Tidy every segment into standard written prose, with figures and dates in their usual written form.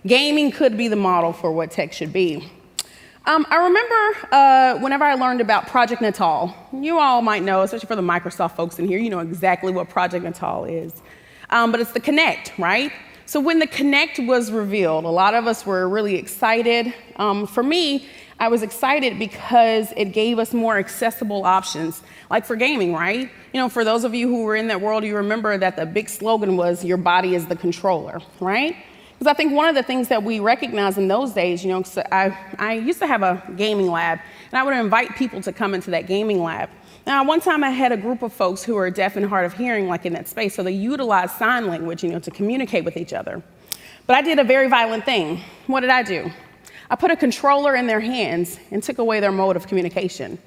gaming could be the model for what tech should be. I remember whenever I learned about Project Natal, you all might know, especially for the Microsoft folks in here, you know exactly what Project Natal is. But it's the Kinect, right? So when the Kinect was revealed, a lot of us were really excited. For me, I was excited because it gave us more accessible options, like for gaming, right? You know, for those of you who were in that world, you remember that the big slogan was, your body is the controller, right? Because I think one of the things that we recognized in those days, you know, I used to have a gaming lab, and I would invite people to come into that gaming lab. Now, one time I had a group of folks who were deaf and hard of hearing, like in that space, so they utilized sign language, you know, to communicate with each other. But I did a very violent thing. What did I do? I put a controller in their hands and took away their mode of communication.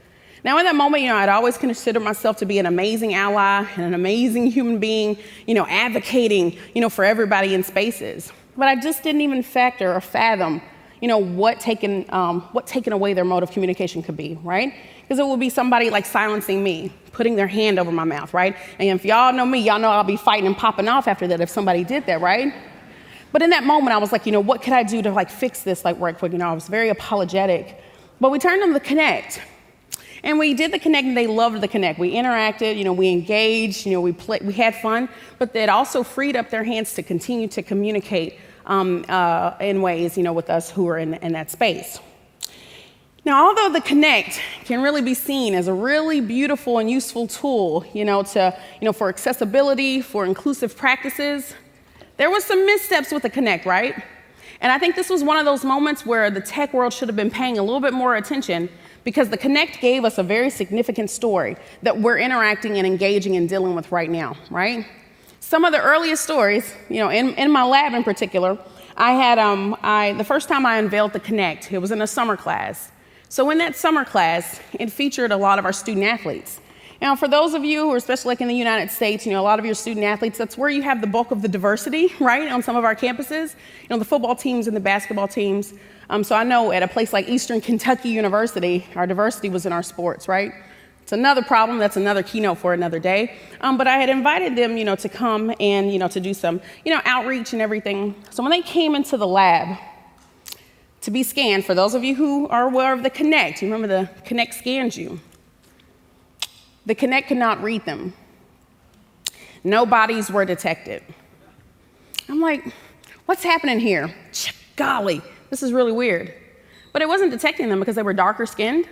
Now, in that moment, you know, I'd always considered myself to be an amazing ally and an amazing human being, you know, advocating, you know, for everybody in spaces. But I just didn't even factor or fathom, you know, what taking away their mode of communication could be, right? Because it would be somebody like silencing me, putting their hand over my mouth, right? And if y'all know me, y'all know I'll be fighting and popping off after that if somebody did that, right? But in that moment, I was like, you know, what could I do to like fix this like right quick? You know, I was very apologetic. But we turned on the Kinect. And we did the Kinect, and they loved the Kinect. We interacted, you know, we engaged, you know, we had fun, but it also freed up their hands to continue to communicate in ways, you know, with us who were in that space. Now, although the Kinect can really be seen as a really beautiful and useful tool, you know, for accessibility, for inclusive practices, there was some missteps with the Kinect, right? And I think this was one of those moments where the tech world should have been paying a little bit more attention, because the Kinect gave us a very significant story that we're interacting and engaging and dealing with right now, right? Some of the earliest stories, you know, in my lab in particular, I had, the first time I unveiled the Kinect, it was in a summer class. So in that summer class, it featured a lot of our student athletes. Now, for those of you who are, especially like in the United States, you know, a lot of your student athletes, that's where you have the bulk of the diversity, right, on some of our campuses. You know, the football teams and the basketball teams. So I know at a place like Eastern Kentucky University, our diversity was in our sports, right? It's another problem. That's another keynote for another day. But I had invited them, you know, to come and, you know, to do some, you know, outreach and everything. So when they came into the lab to be scanned, for those of you who are aware of the Kinect, you remember the Kinect scans you. The Kinect could not read them. No bodies were detected. I'm like, what's happening here? Golly, this is really weird. But it wasn't detecting them because they were darker skinned.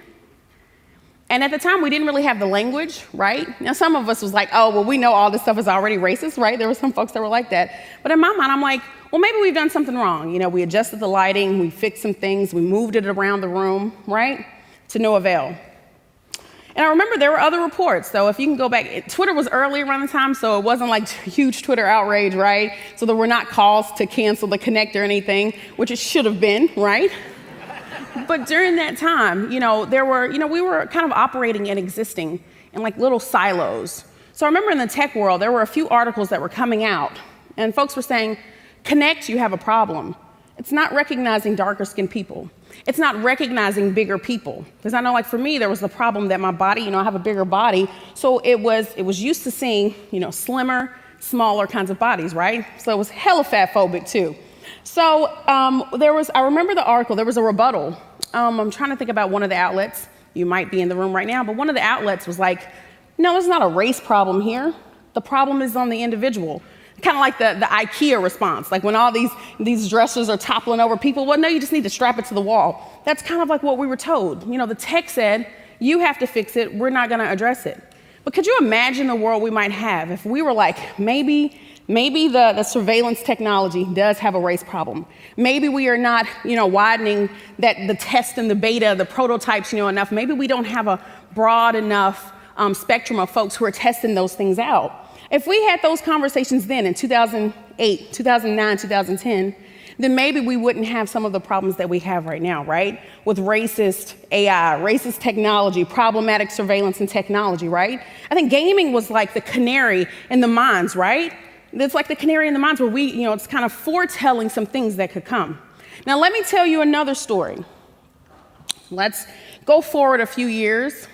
And at the time, we didn't really have the language, right? Now, some of us was like, oh, well, we know all this stuff is already racist, right? There were some folks that were like that. But in my mind, I'm like, well, maybe we've done something wrong. You know, we adjusted the lighting, we fixed some things, we moved it around the room, right? To no avail. And I remember there were other reports. So if you can go back, Twitter was early around the time, so it wasn't like huge Twitter outrage, right? So there were not calls to cancel the Kinect or anything, which it should have been, right? But during that time, you know, we were kind of operating and existing in like little silos. So I remember in the tech world, there were a few articles that were coming out, and folks were saying, Kinect, you have a problem. It's not recognizing darker skinned people. It's not recognizing bigger people. Because I know, like for me, there was the problem that my body, you know, I have a bigger body, so it was used to seeing, you know, slimmer, smaller kinds of bodies, right? So it was hella fat phobic too. So I remember the article, there was a rebuttal. I'm trying to think about one of the outlets. You might be in the room right now, but one of the outlets was like, no, there's not a race problem here. The problem is on the individual. Kind of like the IKEA response, like when all these dressers are toppling over people. Well, no, you just need to strap it to the wall. That's kind of like what we were told. You know, the tech said, you have to fix it, we're not gonna address it. But could you imagine the world we might have if we were like, maybe the surveillance technology does have a race problem. Maybe we are not, you know, widening the test and the beta, the prototypes, you know, enough. Maybe we don't have a broad enough spectrum of folks who are testing those things out. If we had those conversations then in 2008, 2009, 2010, then maybe we wouldn't have some of the problems that we have right now, right? With racist AI, racist technology, problematic surveillance and technology, right? I think gaming was like the canary in the mines, right? It's like the canary in the mines where it's kind of foretelling some things that could come. Now, let me tell you another story. Let's go forward a few years,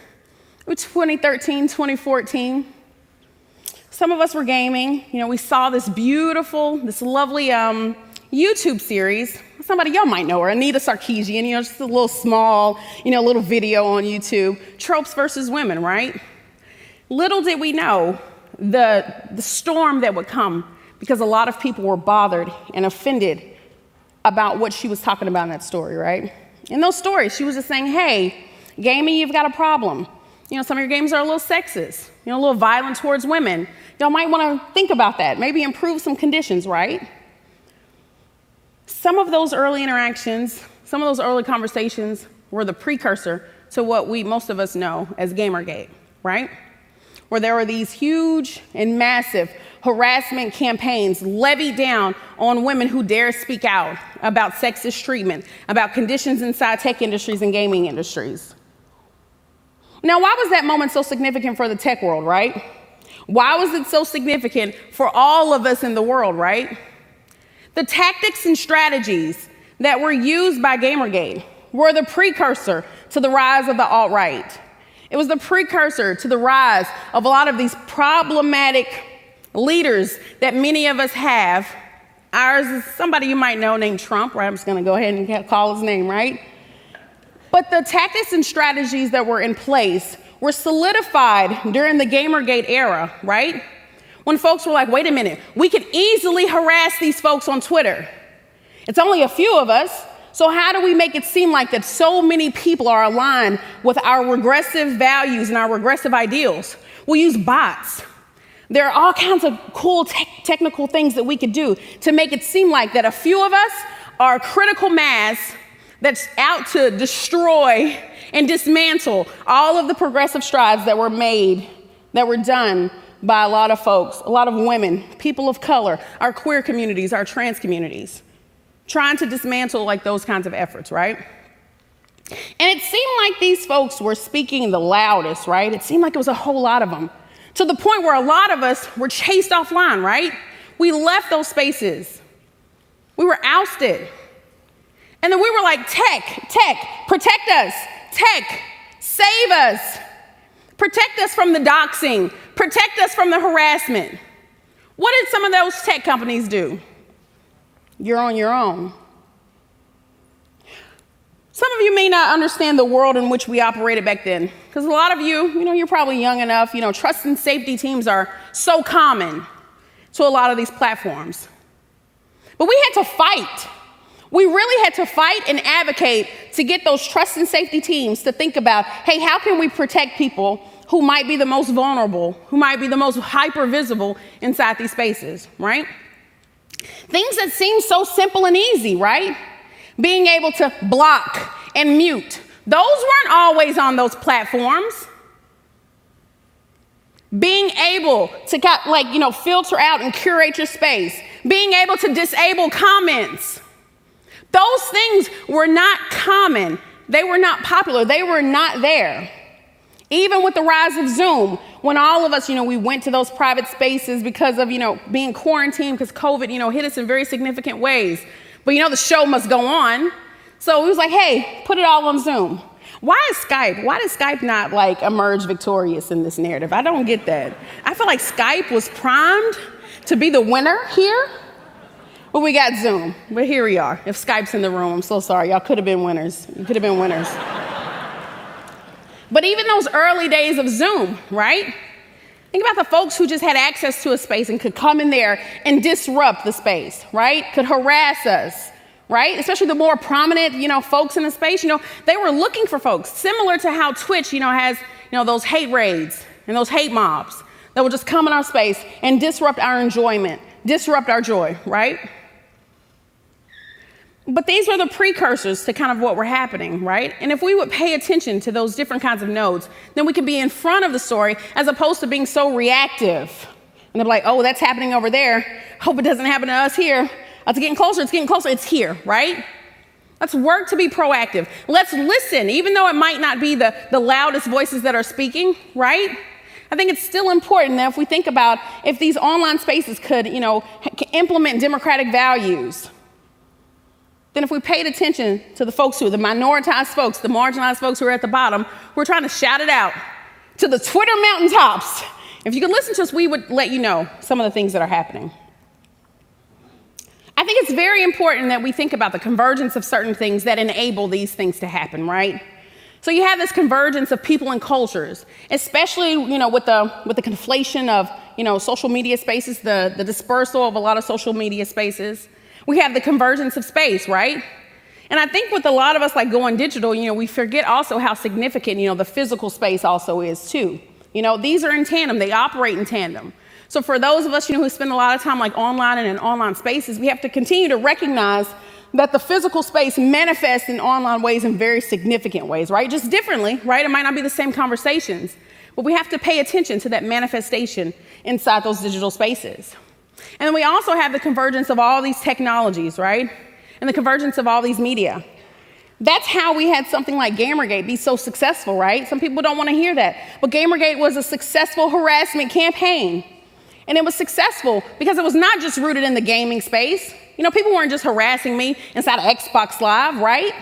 2013, 2014. Some of us were gaming. You know, we saw this beautiful, this lovely, YouTube series. Somebody y'all might know her, Anita Sarkeesian, just a little small, little video on YouTube, Tropes versus Women, right? Little did we know the storm that would come because a lot of people were bothered and offended about what she was talking about in that story, right? In those stories, she was just saying, hey, gaming, you've got a problem. Some of your games are a little sexist, a little violent towards women. Y'all might want to think about that, maybe improve some conditions, right? Some of those early interactions, some of those early conversations were the precursor to what most of us know as Gamergate, right? Where there were these huge and massive harassment campaigns levied down on women who dare speak out about sexist treatment, about conditions inside tech industries and gaming industries. Now, why was that moment so significant for the tech world, right? Why was it so significant for all of us in the world, right? The tactics and strategies that were used by Gamergate were the precursor to the rise of the alt-right. It was the precursor to the rise of a lot of these problematic leaders that many of us have. Ours is somebody you might know named Trump, right? I'm just gonna go ahead and call his name, right? But the tactics and strategies that were in place were solidified during the Gamergate era, right? When folks were like, wait a minute, we could easily harass these folks on Twitter. It's only a few of us, so how do we make it seem like that so many people are aligned with our regressive values and our regressive ideals? We'll use bots. There are all kinds of cool technical things that we could do to make it seem like that a few of us are critical mass that's out to destroy and dismantle all of the progressive strides that were made, that were done by a lot of folks, a lot of women, people of color, our queer communities, our trans communities, trying to dismantle like those kinds of efforts, right? And it seemed like these folks were speaking the loudest, right? It seemed like it was a whole lot of them, to the point where a lot of us were chased offline, right? We left those spaces. We were ousted. And then we were like, tech, protect us. Tech, save us. Protect us from the doxing. Protect us from the harassment. What did some of those tech companies do? You're on your own. Some of you may not understand the world in which we operated back then, because a lot of you, you're probably young enough, trust and safety teams are so common to a lot of these platforms. But we had to fight. We really had to fight and advocate to get those trust and safety teams to think about, hey, how can we protect people who might be the most vulnerable, who might be the most hyper visible inside these spaces, right? Things that seem so simple and easy, right? Being able to block and mute. Those weren't always on those platforms. Being able to filter out and curate your space. Being able to disable comments. Those things were not common. They were not popular. They were not there. Even with the rise of Zoom, when all of us, we went to those private spaces because of, being quarantined because COVID, hit us in very significant ways. But, the show must go on. So it was like, hey, put it all on Zoom. Why is Skype? Why did Skype not emerge victorious in this narrative? I don't get that. I feel like Skype was primed to be the winner here. But we got Zoom. But here we are. If Skype's in the room, I'm so sorry. Y'all could have been winners. You could have been winners. But even those early days of Zoom, right? Think about the folks who just had access to a space and could come in there and disrupt the space, right? Could harass us, right? Especially the more prominent, folks in the space, they were looking for folks, similar to how Twitch, has, those hate raids and those hate mobs that will just come in our space and disrupt our enjoyment, disrupt our joy, right? But these were the precursors to kind of what were happening, right? And if we would pay attention to those different kinds of nodes, then we could be in front of the story as opposed to being so reactive. And they're like, oh, that's happening over there. Hope it doesn't happen to us here. It's getting closer, it's here, right? Let's work to be proactive. Let's listen, even though it might not be the loudest voices that are speaking, right? I think it's still important that if we think about if these online spaces could, implement democratic values, then if we paid attention to the folks the minoritized folks, the marginalized folks who are at the bottom, we're trying to shout it out to the Twitter mountaintops. If you could listen to us, we would let you know some of the things that are happening. I think it's very important that we think about the convergence of certain things that enable these things to happen, right? So you have this convergence of people and cultures, especially, with the conflation of, social media spaces, the dispersal of a lot of social media spaces. We have the convergence of space, right? And I think with a lot of us going digital, we forget also how significant, the physical space also is too. These are in tandem, they operate in tandem. So for those of us, who spend a lot of time online and in online spaces, we have to continue to recognize that the physical space manifests in online ways in very significant ways, right? Just differently, right? It might not be the same conversations, but we have to pay attention to that manifestation inside those digital spaces. And then we also have the convergence of all these technologies, right? And the convergence of all these media. That's how we had something like Gamergate be so successful, right? Some people don't want to hear that, but Gamergate was a successful harassment campaign. And it was successful because it was not just rooted in the gaming space. People weren't just harassing me inside of Xbox Live, right?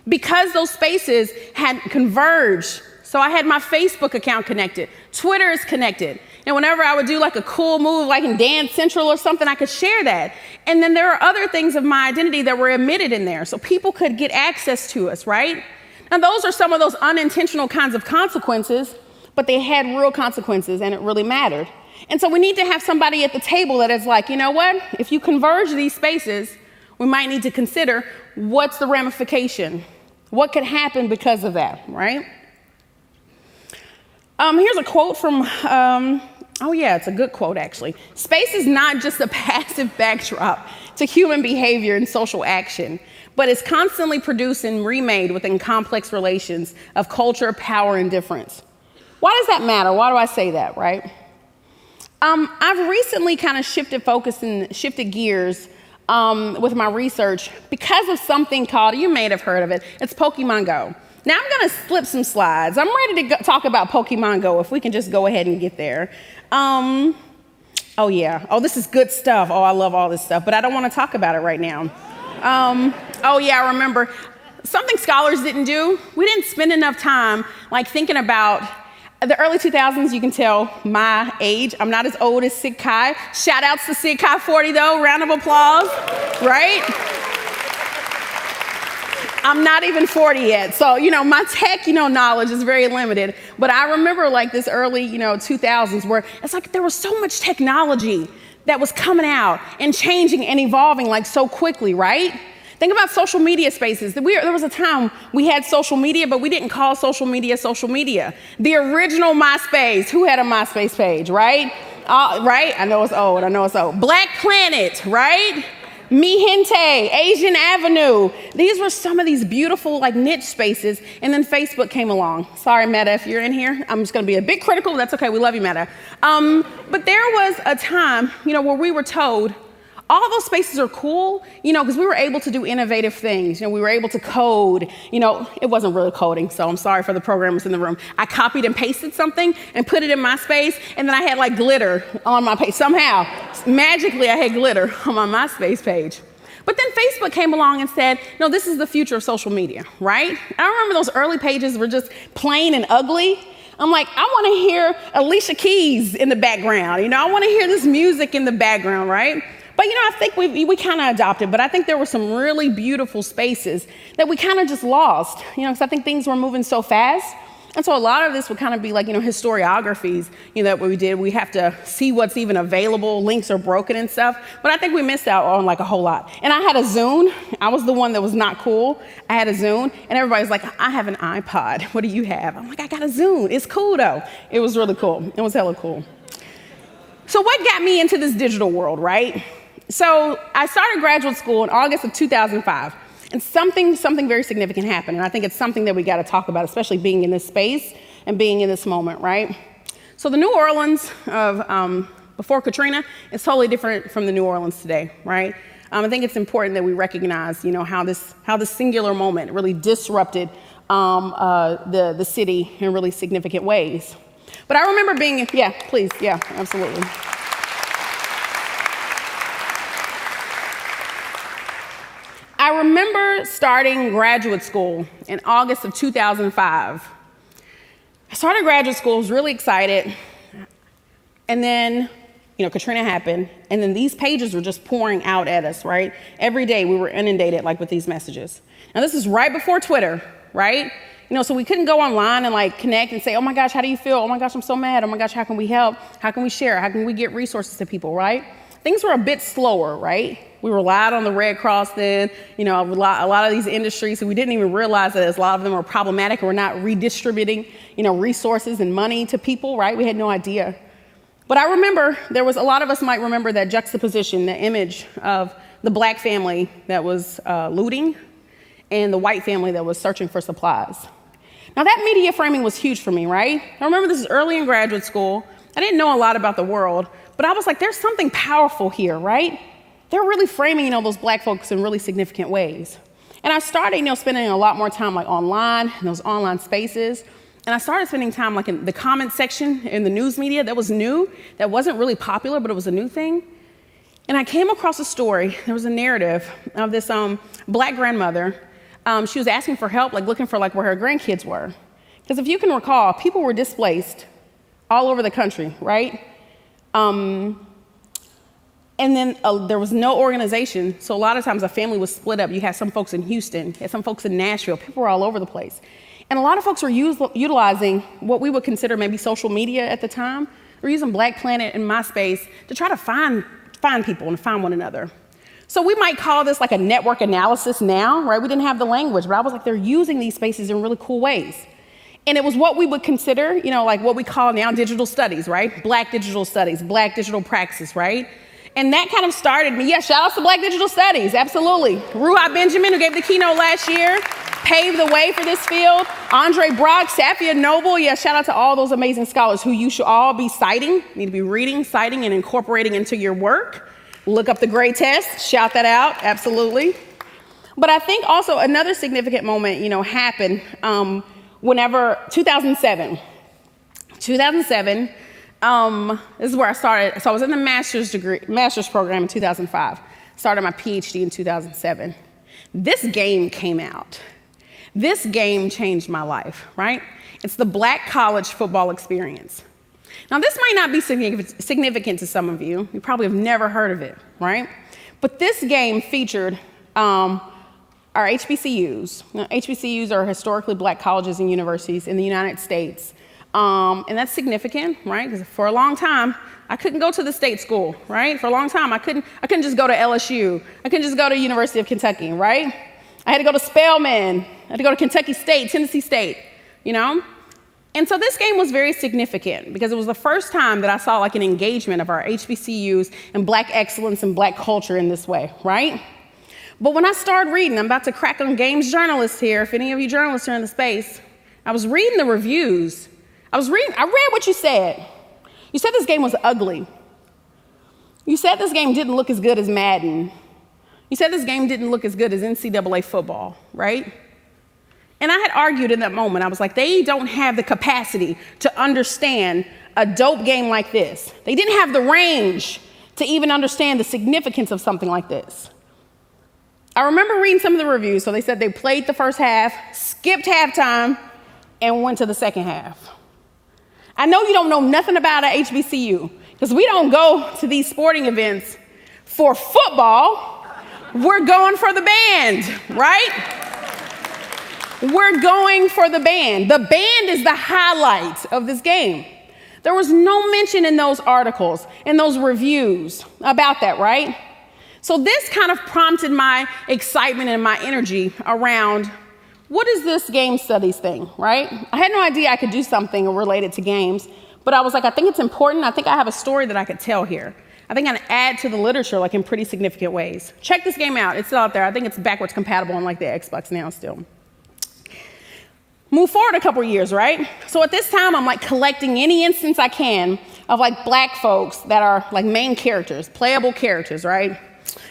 Because those spaces had converged. So I had my Facebook account connected. Twitter is connected. And whenever I would do a cool move in Dance Central or something, I could share that. And then there are other things of my identity that were emitted in there. So people could get access to us, right? Now those are some of those unintentional kinds of consequences, but they had real consequences and it really mattered. And so we need to have somebody at the table that is you know what? If you converge these spaces, we might need to consider what's the ramification? What could happen because of that, right? Here's a quote from, it's a good quote actually. Space is not just a passive backdrop to human behavior and social action, but is constantly produced and remade within complex relations of culture, power, and difference. Why does that matter? Why do I say that, right? I've recently kind of shifted focus and shifted gears with my research because of something called, you may have heard of it, it's Pokemon Go. Now I'm going to flip some slides. I'm ready to talk about Pokemon Go if we can just go ahead and get there. This is good stuff. I love all this stuff, but I don't want to talk about it right now. I remember something scholars didn't do. We didn't spend enough time thinking about the early 2000s. You can tell my age. I'm not as old as SIGCHI. Shout outs to SIGCHI 40 though. Round of applause, right? I'm not even 40 yet. So, my tech, knowledge is very limited. But I remember this early, 2000s where it's there was so much technology that was coming out and changing and evolving so quickly, right? Think about social media spaces. There was a time we had social media, but we didn't call social media social media. The original MySpace, who had a MySpace page, right? Right? I know it's old. Black Planet, right? Mi Gente, Asian Avenue. These were some of these beautiful niche spaces. And then Facebook came along. Sorry, Meta, if you're in here. I'm just going to be a bit critical. That's okay. We love you, Meta. But there was a time, where we were told, all those spaces are cool, because we were able to do innovative things. We were able to code. It wasn't really coding, so I'm sorry for the programmers in the room. I copied and pasted something and put it in my space, and then I had glitter on my page. Somehow, magically, I had glitter on my MySpace page. But then Facebook came along and said, no, this is the future of social media, right? I remember those early pages were just plain and ugly. I'm I want to hear Alicia Keys in the background. I want to hear this music in the background, right? But, I think we kind of adopted, but I think there were some really beautiful spaces that we kind of just lost, because I think things were moving so fast. And so a lot of this would kind of be historiographies, that we did. We have to see what's even available. Links are broken and stuff. But I think we missed out on a whole lot. And I had a Zune. I was the one that was not cool. I had a Zune. And everybody's I have an iPod. What do you have? I'm I got a Zune. It's cool, though. It was really cool. It was hella cool. So what got me into this digital world, right? So I started graduate school in August of 2005, and something very significant happened, and I think it's something that we got to talk about, especially being in this space and being in this moment, right? So the New Orleans of before Katrina is totally different from the New Orleans today, right? I think it's important that we recognize, how this singular moment really disrupted the city in really significant ways. But I remember being, absolutely. I remember starting graduate school in August of 2005. I started graduate school, was really excited, and then Katrina happened, and then these pages were just pouring out at us, right? Every day we were inundated with these messages. Now this is right before Twitter, right? So we couldn't go online and connect and say, oh my gosh, how do you feel? Oh my gosh, I'm so mad. Oh my gosh, how can we help? How can we share? How can we get resources to people, right? Things were a bit slower, right? We relied on the Red Cross then, a lot of these industries, so we didn't even realize that a lot of them were problematic or not redistributing, resources and money to people, right? We had no idea. But I remember a lot of us might remember that juxtaposition, the image of the black family that was looting and the white family that was searching for supplies. Now that media framing was huge for me, right? I remember this is early in graduate school. I didn't know a lot about the world, but I was like, there's something powerful here, right? They're really framing, those black folks in really significant ways. And I started, spending a lot more time online, in those online spaces. And I started spending time in the comment section in the news media that was new, that wasn't really popular, but it was a new thing. And I came across a story, there was a narrative of this black grandmother. She was asking for help, looking for where her grandkids were. Because if you can recall, people were displaced all over the country, right? And then there was no organization, so a lot of times a family was split up. You had some folks in Houston, you had some folks in Nashville, people were all over the place. And a lot of folks were utilizing what we would consider maybe social media at the time. We're using Black Planet and MySpace to try to find people and find one another. So we might call this a network analysis now, right? We didn't have the language, but I was they're using these spaces in really cool ways. And it was what we would consider, what we call now digital studies, right? Black digital studies, Black digital practice, right? And that kind of started me. Yeah, shout out to Black digital studies, absolutely. Ruha Benjamin, who gave the keynote last year, paved the way for this field. Andre Brock, Safia Noble, yeah, shout out to all those amazing scholars who you should all be citing, need to be reading, citing, and incorporating into your work. Look up the Gray Test, shout that out, absolutely. But I think also another significant moment, happened whenever 2007. 2007, this is where I started. So I was in the master's program in 2005. Started my PhD in 2007. This game came out. This game changed my life, right? It's the Black college football experience. Now, this might not be significant to some of you. You probably have never heard of it, right? But this game featured our HBCUs. Now, HBCUs are historically Black colleges and universities in the United States. And that's significant, right? Because for a long time, I couldn't go to the state school, right? For a long time, I couldn't just go to LSU. I couldn't just go to University of Kentucky, right? I had to go to Spelman. I had to go to Kentucky State, Tennessee State, And so this game was very significant because it was the first time that I saw an engagement of our HBCUs and Black excellence and Black culture in this way, right? But when I started reading, I'm about to crack on games journalists here, if any of you journalists are in the space, I was reading the reviews. I read what you said. You said this game was ugly. You said this game didn't look as good as Madden. You said this game didn't look as good as NCAA football, right? And I had argued in that moment. I was like, they don't have the capacity to understand a dope game like this. They didn't have the range to even understand the significance of something like this. I remember reading some of the reviews. So they said they played the first half, skipped halftime, and went to the second half. I know you don't know nothing about an HBCU because we don't go to these sporting events for football. We're going for the band, right? We're going for the band. The band is the highlight of this game. There was no mention in those articles, in those reviews about that, right? So this kind of prompted my excitement and my energy around what is this game studies thing, right? I had no idea I could do something related to games, but I was like, I think it's important. I think I have a story that I could tell here. I think I can add to the literature in pretty significant ways. Check this game out. It's still out there. I think it's backwards compatible on the Xbox now still. Move forward a couple years, right? So at this time, I'm collecting any instance I can of Black folks that are main characters, playable characters, right?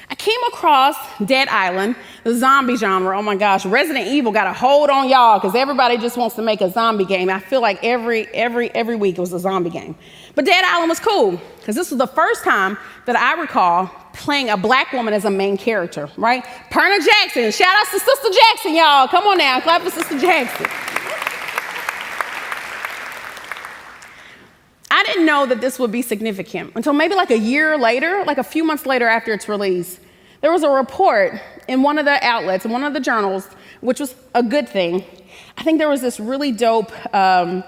I came across Dead Island, the zombie genre. Oh my gosh, Resident Evil got a hold on y'all because everybody just wants to make a zombie game. I feel like every week it was a zombie game. But Dead Island was cool because this was the first time that I recall playing a Black woman as a main character, right? Perna Jackson, shout out to Sister Jackson, y'all. Come on now, clap for Sister Jackson. I didn't know that this would be significant until maybe like a year later, like a few months later after its release. There was a report in one of the outlets, in one of the journals, which was a good thing. I think there was this really dope, I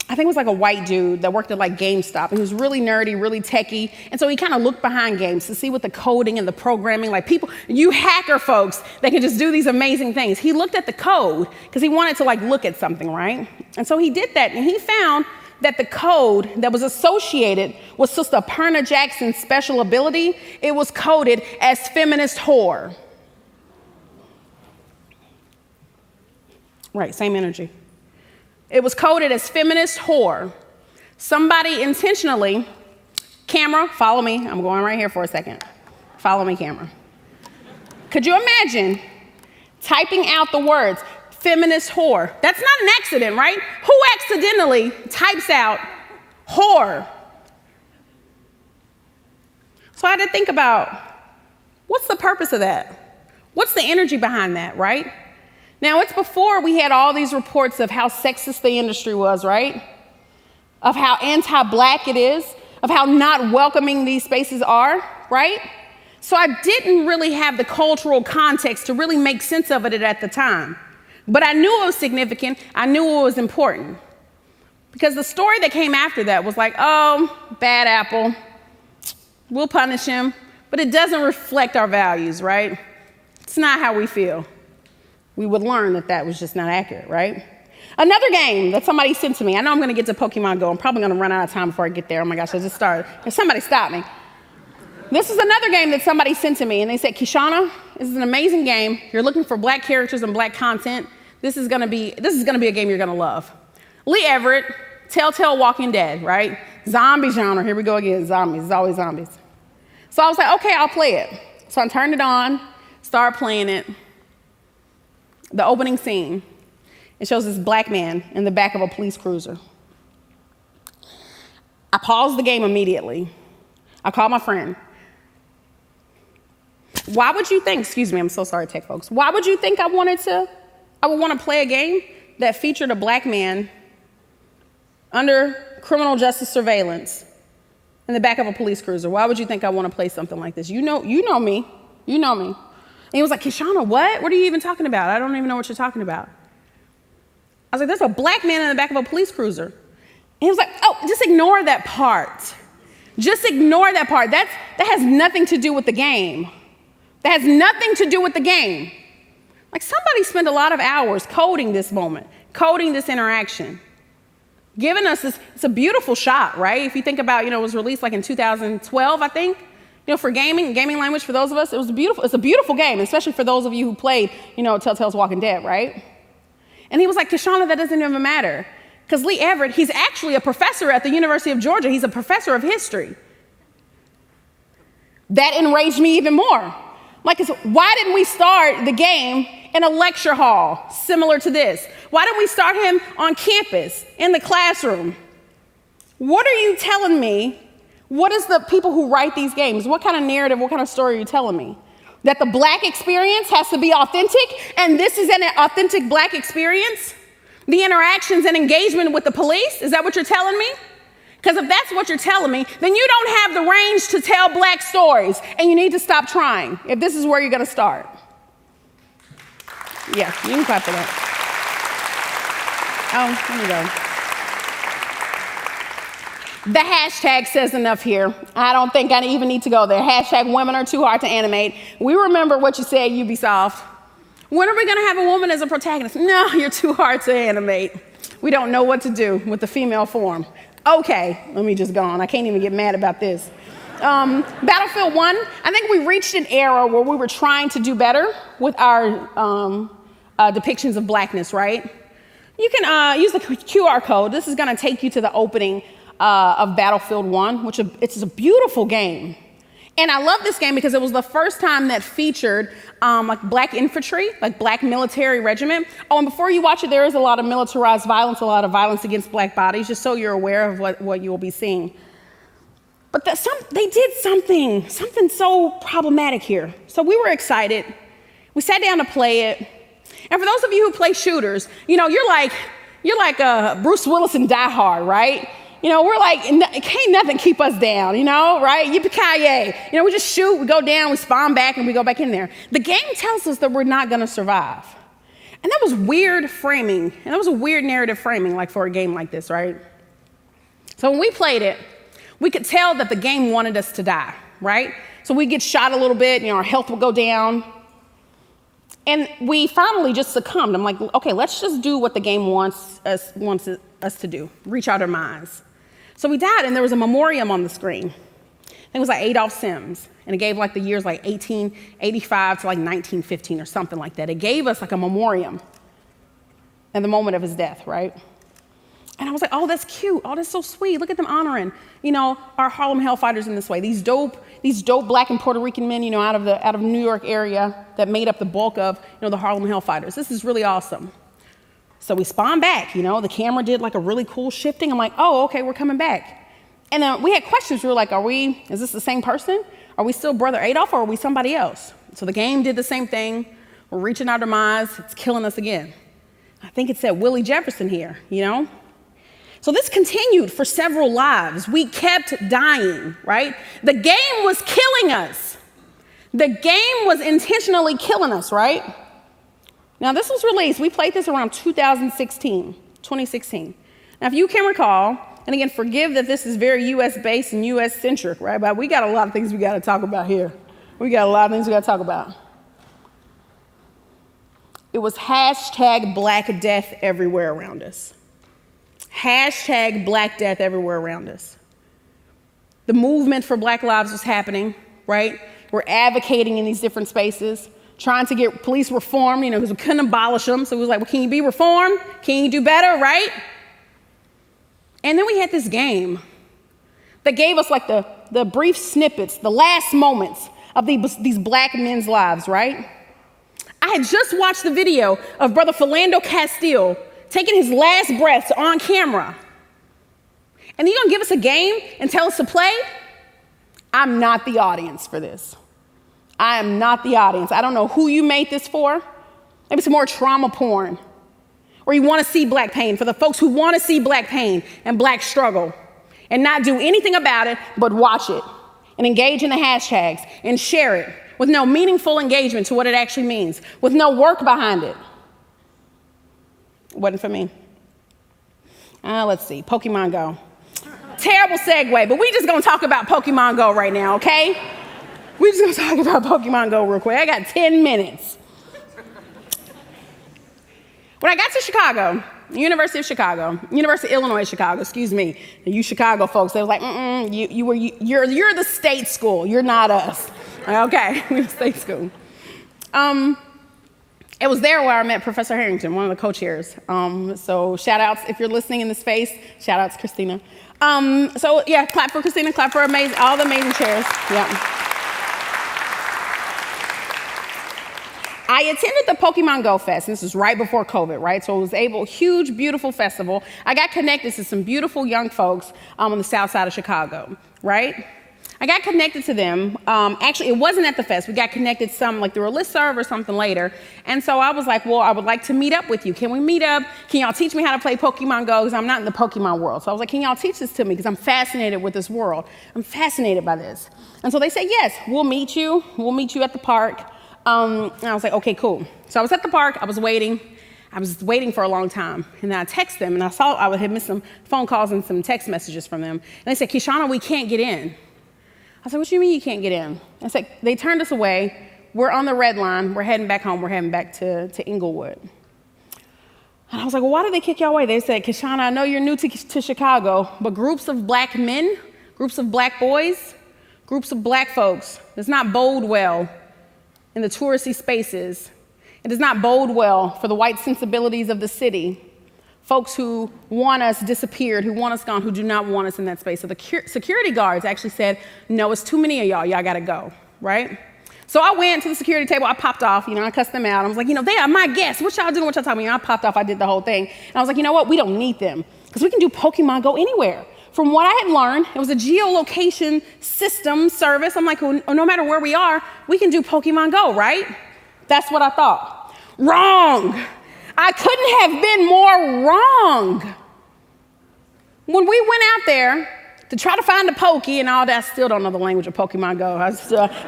think it was like a white dude that worked at like GameStop, and he was really nerdy, really techie, and so he kind of looked behind games to see what the coding and the programming, like people, you hacker folks that can just do these amazing things. He looked at the code because he wanted to like look at something, right? And so he did that, and he found that the code that was associated with Sister Perna Jackson's special ability, it was coded as feminist whore. Right, same energy. It was coded as feminist whore. Somebody intentionally, camera, follow me. I'm going right here for a second. Follow me, camera. Could you imagine typing out the words, feminist whore? That's not an accident, right? Who accidentally types out whore? So I had to think about, what's the purpose of that? What's the energy behind that, right? Now, it's before we had all these reports of how sexist the industry was, right? Of how anti-black it is, of how not welcoming these spaces are, right? So I didn't really have the cultural context to really make sense of it at the time. But I knew it was significant. I knew it was important. Because the story that came after that was like, oh, bad apple. We'll punish him. But it doesn't reflect our values, right? It's not how we feel. We would learn that that was just not accurate, right? Another game that somebody sent to me. I know I'm going to get to Pokemon Go. I'm probably going to run out of time before I get there. Oh my gosh, I just started. Somebody stop me. This is another game that somebody sent to me, and they said, Kishana, this is an amazing game. You're looking for black characters and black content. This is going to be a game you're going to love. Lee Everett, Telltale Walking Dead, right? Zombie genre. Here we go again. Zombies. It's always zombies. So I was like, okay, I'll play it. So I turned it on, started playing it. The opening scene, it shows this black man in the back of a police cruiser. I paused the game immediately. I called my friend. Why would you think, excuse me, I'm so sorry, tech folks. Why would you think I would want to play a game that featured a black man under criminal justice surveillance in the back of a police cruiser? Why would you think I want to play something like this? You know me. You know me. And he was like, Kishana, what? What are you even talking about? I don't even know what you're talking about. I was like, there's a black man in the back of a police cruiser. And he was like, oh, just ignore that part. Just ignore that part. That has nothing to do with the game. That has nothing to do with the game. Like, somebody spent a lot of hours coding this moment, coding this interaction, giving us this. It's a beautiful shot, right? If you think about, it was released like in 2012, I think. For gaming language, for those of us, it's a beautiful game, especially for those of you who played, Telltale's Walking Dead, right? And he was like, Kishana, that doesn't even matter. Because Lee Everett, he's actually a professor at the University of Georgia. He's a professor of history. That enraged me even more. Like, why didn't we start the game in a lecture hall similar to this? Why didn't we start him on campus, in the classroom? What are you telling me? What is the people who write these games? What kind of narrative, what kind of story are you telling me? That the black experience has to be authentic, and this is an authentic black experience? The interactions and engagement with the police? Is that what you're telling me? Because if that's what you're telling me, then you don't have the range to tell black stories, and you need to stop trying if this is where you're going to start. Yeah, you can clap for that. Oh, there we go. The hashtag says enough here. I don't think I even need to go there. Hashtag women are too hard to animate. We remember what you said, Ubisoft. When are we going to have a woman as a protagonist? No, you're too hard to animate. We don't know what to do with the female form. Okay, let me just go on. I can't even get mad about this. Battlefield 1, I think we reached an era where we were trying to do better with our depictions of blackness, right? You can use the QR code. This is going to take you to the opening of Battlefield 1, which it's a beautiful game. And I love this game because it was the first time that featured like black infantry, like black military regiment. Oh, and before you watch it, there is a lot of militarized violence, a lot of violence against black bodies, just so you're aware of what you will be seeing. But they did something so problematic here. So we were excited. We sat down to play it. And for those of you who play shooters, you're like Bruce Willis in Die Hard, right? we're like, can't nothing keep us down, right? Yippee-ki-yay. We just shoot, we go down, we spawn back, and we go back in there. The game tells us that we're not going to survive. And that was weird framing, and that was a weird narrative framing, like for a game like this, right? So when we played it, we could tell that the game wanted us to die, right? So we get shot a little bit, our health would go down. And we finally just succumbed. I'm like, okay, let's just do what the game wants us to do, reach our demise. So we died, and there was a memoriam on the screen. I think it was like Adolph Sims, and it gave like the years like 1885 to like 1915 or something like that. It gave us like a memoriam at the moment of his death, right? And I was like, oh, that's cute. Oh, that's so sweet. Look at them honoring, our Harlem Hellfighters in this way. These dope Black and Puerto Rican men, out of New York area that made up the bulk of, the Harlem Hellfighters. This is really awesome. So we spawned back, the camera did like a really cool shifting. I'm like, oh, okay, we're coming back. And we had questions. We were like, is this the same person? Are we still Brother Adolf, or are we somebody else? So the game did the same thing. We're reaching our demise. It's killing us again. I think it said Willie Jefferson here, So this continued for several lives. We kept dying, right? The game was killing us. The game was intentionally killing us, right? Now this was released, we played this around 2016. Now if you can recall, and again, forgive that this is very US based and US centric, right? But we got a lot of things we got to talk about here. We got to talk about. It was hashtag Black Death everywhere around us. Hashtag Black Death everywhere around us. The movement for Black lives was happening, right? We're advocating in these different spaces, trying to get police reform, because we couldn't abolish them. So it was like, well, can you be reformed? Can you do better, right? And then we had this game that gave us like the brief snippets, the last moments of these Black men's lives, right? I had just watched the video of Brother Philando Castile taking his last breaths on camera. And you're going to give us a game and tell us to play? I'm not the audience for this. I am not the audience. I don't know who you made this for. Maybe it's more trauma porn. Or you want to see Black pain, for the folks who want to see Black pain and Black struggle and not do anything about it but watch it and engage in the hashtags and share it with no meaningful engagement to what it actually means, with no work behind it. Wasn't for me. Let's see, Pokemon Go. Terrible segue, but we just gonna talk about Pokemon Go right now, okay? We just gonna talk about Pokemon Go real quick. I got 10 minutes. When I got to Chicago, University of Illinois, Chicago, excuse me, you Chicago folks, they was like, you're the state school, you're not us. Okay, we're the state school. It was there where I met Professor Harrington, one of the co-chairs. So shout outs, if you're listening in the space, shout outs Christina. So yeah, clap for Christina, clap for all the amazing chairs. Yeah. I attended the Pokemon Go Fest. This was right before COVID, right? So it was huge, beautiful festival. I got connected to some beautiful young folks on the south side of Chicago, right? I got connected to them. Actually, it wasn't at the fest. We got connected through a listserv or something later. And so I was like, well, I would like to meet up with you. Can we meet up? Can y'all teach me how to play Pokemon Go? Because I'm not in the Pokemon world. So I was like, can y'all teach this to me? Because I'm fascinated with this world. I'm fascinated by this. And so they said, yes, we'll meet you. We'll meet you at the park. And I was like, okay, cool. So I was at the park. I was waiting for a long time. And then I texted them, and I saw I had missed some phone calls and some text messages from them. And they said, Kishana, we can't get in. I said, what do you mean you can't get in? I said, they turned us away. We're on the red line. We're heading back home. We're heading back to Inglewood. And I was like, well, why did they kick y'all away? They said, Kishana, I know you're new to Chicago, but groups of Black men, groups of Black boys, groups of Black folks does not bode well in the touristy spaces. It does not bode well for the white sensibilities of the city. Folks who want us disappeared, who want us gone, who do not want us in that space. So the security guards actually said, no, it's too many of y'all. Y'all got to go, right? So I went to the security table. I popped off. I cussed them out. I was like, they are my guests. What y'all doing? What y'all talking about? I popped off. I did the whole thing. And I was like, you know what? We don't need them because we can do Pokemon Go anywhere. From what I had learned, it was a geolocation system service. I'm like, well, no matter where we are, we can do Pokemon Go, right? That's what I thought. Wrong. I couldn't have been more wrong. when we went out there to try to find the pokey and all that, I still don't know the language of Pokemon Go.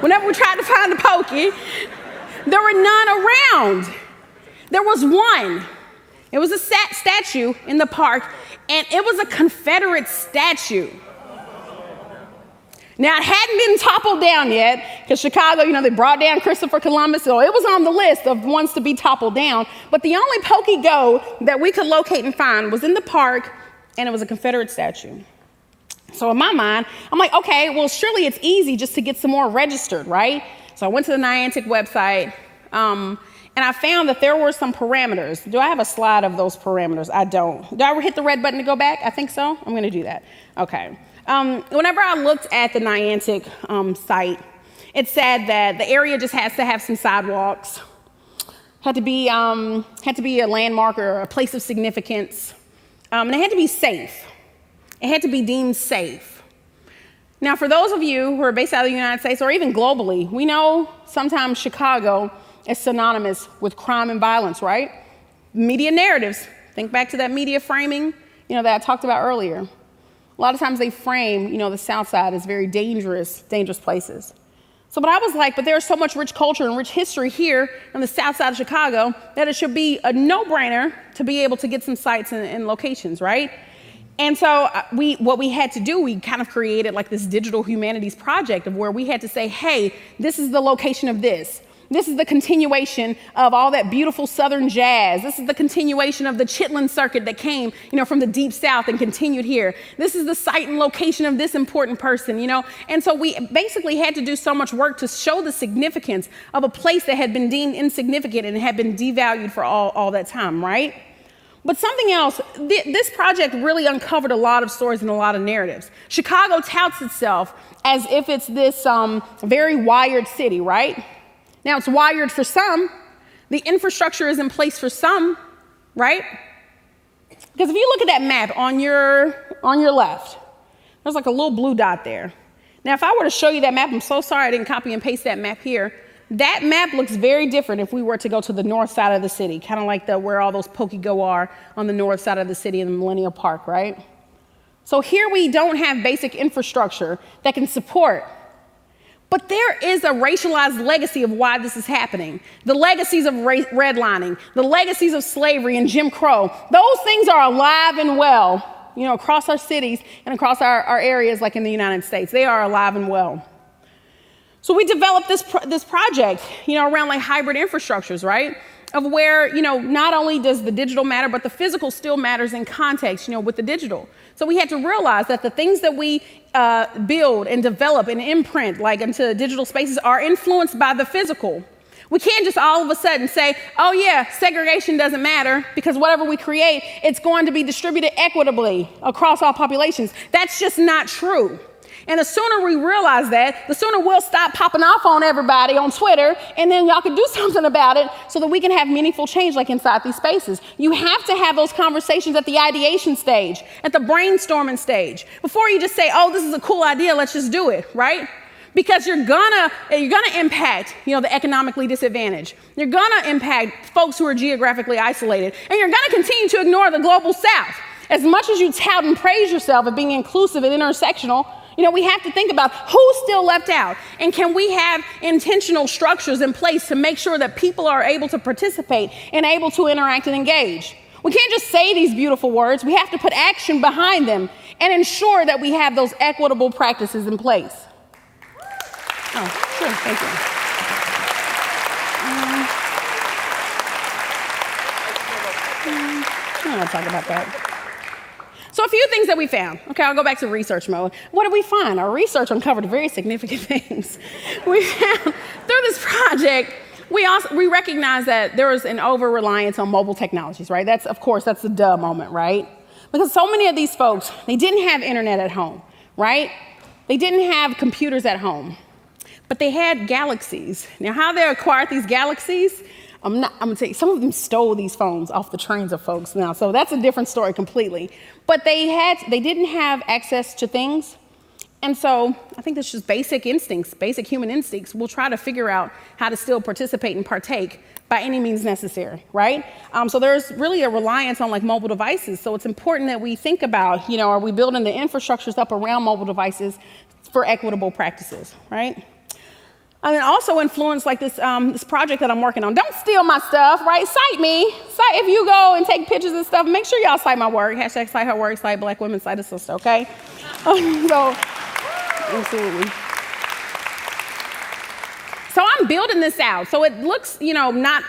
Whenever we tried to find the pokey, there were none around. There was one. It was a statue in the park, and it was a Confederate statue. Now, it hadn't been toppled down yet, because Chicago, they brought down Christopher Columbus, so it was on the list of ones to be toppled down. But the only Pokey Go that we could locate and find was in the park, and it was a Confederate statue. So in my mind, I'm like, okay, well, surely it's easy just to get some more registered, right? So I went to the Niantic website, and I found that there were some parameters. Do I have a slide of those parameters? I don't. Do I ever hit the red button to go back? I think so. I'm going to do that. Okay. Whenever I looked at the Niantic site, it said that the area just has to have some sidewalks, had to be a landmark or a place of significance, and it had to be safe. It had to be deemed safe. Now, for those of you who are based out of the United States or even globally, we know sometimes Chicago is synonymous with crime and violence, right? Media narratives. Think back to that media framing, that I talked about earlier. A lot of times they frame, the South Side as very dangerous places. So, but I was like, but there's so much rich culture and rich history here on the South Side of Chicago that it should be a no-brainer to be able to get some sites and locations, right? And so what we had to do, we kind of created like this digital humanities project of where we had to say, hey, this is the location of this. This is the continuation of all that beautiful Southern jazz. This is the continuation of the Chitlin circuit that came, from the Deep South and continued here. This is the site and location of this important person, And so we basically had to do so much work to show the significance of a place that had been deemed insignificant and had been devalued for all that time, right? But something else, this project really uncovered a lot of stories and a lot of narratives. Chicago touts itself as if it's this very wired city, right? Now, it's wired for some. The infrastructure is in place for some, right? Because if you look at that map on your left, there's like a little blue dot there. Now, if I were to show you that map, I'm so sorry I didn't copy and paste that map here. That map looks very different if we were to go to the north side of the city, kind of like where all those Pokey-Go are on the north side of the city in the Millennium Park, right? So here we don't have basic infrastructure that can support. But there is a racialized legacy of why this is happening. The legacies of redlining, the legacies of slavery and Jim Crow, those things are alive and well, across our cities and across our areas like in the United States. They are alive and well. So we developed this project, around like hybrid infrastructures, right? Of where, not only does the digital matter, but the physical still matters in context, with the digital. So we had to realize that the things that we build and develop and imprint like into digital spaces are influenced by the physical. We can't just all of a sudden say, oh yeah, segregation doesn't matter because whatever we create, it's going to be distributed equitably across all populations. That's just not true. And the sooner we realize that, the sooner we'll stop popping off on everybody on Twitter, and then y'all can do something about it so that we can have meaningful change like inside these spaces. You have to have those conversations at the ideation stage, at the brainstorming stage, before you just say, oh, this is a cool idea, let's just do it, right? Because you're gonna impact, the economically disadvantaged. You're gonna impact folks who are geographically isolated, and you're gonna continue to ignore the global South. As much as you tout and praise yourself of being inclusive and intersectional, we have to think about who's still left out, and can we have intentional structures in place to make sure that people are able to participate and able to interact and engage. We can't just say these beautiful words. We have to put action behind them and ensure that we have those equitable practices in place. Oh, sure, thank you. I'm going to talk about that. So a few things that we found. Okay, I'll go back to research mode. What did we find? Our research uncovered very significant things. We found through this project, we recognize that there was an over-reliance on mobile technologies, right? That's the duh moment, right? Because so many of these folks, they didn't have internet at home, right? They didn't have computers at home, but they had galaxies. Now, how they acquired these galaxies, I'm gonna tell you, some of them stole these phones off the trains of folks now, so that's a different story completely. But they didn't have access to things, and so I think that's just basic instincts, basic human instincts. We'll try to figure out how to still participate and partake, by any means necessary, right? So there's really a reliance on like mobile devices. So it's important that we think about, are we building the infrastructures up around mobile devices for equitable practices, right? And then also influence like this project that I'm working on. Don't steal my stuff, right? Cite me. If you go and take pictures and stuff, make sure y'all cite my work. Hashtag cite her work, cite Black women, cite a sister, okay? So, absolutely. So I'm building this out. So it looks, not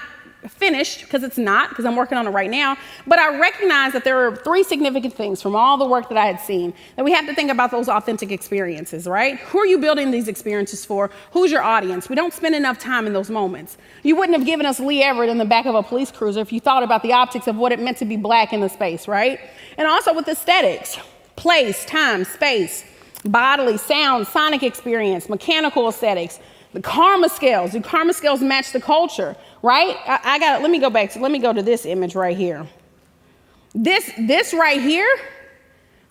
finished, because it's not, because I'm working on it right now. But I recognize that there are 3 significant things from all the work that I had seen, that we have to think about those authentic experiences, right? Who are you building these experiences for? Who's your audience? We don't spend enough time in those moments. You wouldn't have given us Lee Everett in the back of a police cruiser if you thought about the optics of what it meant to be Black in the space, right? And also with aesthetics, place, time, space, bodily, sound, sonic experience, mechanical aesthetics, the karma scales. Do karma scales match the culture, right? Let me go to this image right here. This right here,